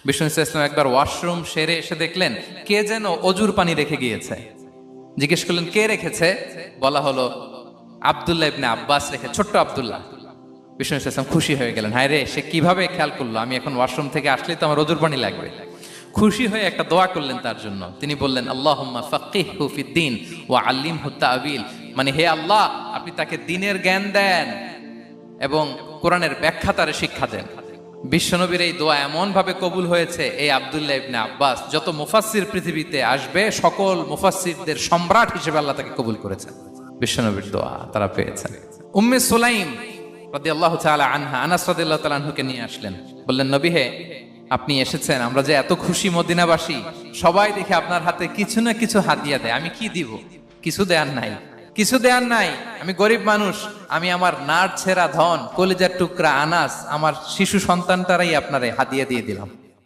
বিষ্ণু ইসলাম একবার ওয়াশরুম সেরে এসে দেখলেন কে যেন অজুর পানি রেখে গিয়েছে। জিজ্ঞেস করলেন কে রেখেছে, বলা হলো আব্দুল্লাহ ইবনে আব্বাস রেখে, ছোট্ট আব্দুল্লাহ। বিষ্ণু ইসলাম খুশি হয়ে গেলেন, হায় রে, সে কিভাবে খেয়াল করলো, আমি এখন ওয়াশরুম থেকে আসলেই তো আমার অজুর পানি লাগবে। খুশি হয়ে একটা দোয়া করলেন তার জন্য। তিনি বললেন আল্লাহুম্মা ফাক্কিহহু ফিদ্দীন ওয়া আল্লিমহু তা'ওয়িল, মানে হে আল্লাহ, আপনি তাকে দ্বীনের জ্ঞান দেন এবং কোরআনের ব্যাখ্যা তারে শিক্ষা দেন। বিশ্বনবীর এই দোয়া এমন ভাবে কবুল হয়েছে, এই আব্দুল্লাহ ইবনে আব্বাস যত মুফাসসির পৃথিবীতে আসবে সকল মুফাসসিরদের সম্রাট হিসেবে আল্লাহ তাকে কবুল করেছেন। বিশ্বনবীর দোয়া তারা পেয়েছেন। উম্মে সুলাইম রাদিয়াল্লাহু তাআলা আনহা আনাস রাদিয়াল্লাহু তাআলা আনহুকে নিয়ে আসলেন, বললেন নবী হে, আপনি এসেছেন, আমরা যে এত খুশি মদিনাবাসী, সবাই দেখে আপনার হাতে কিছু না কিছু হাদিয়া দেয়, আমি কি দিব? কিছু দেয়ার নাই, কিছু দেয়ার নাই, আমি গরিব মানুষ, আমি আমার নাড় ছেঁড়া ধন, কলিজার টুকরা আনাস, আমার শিশু সন্তানটারাই আপনারে হাদিয়া দিয়ে দিলাম।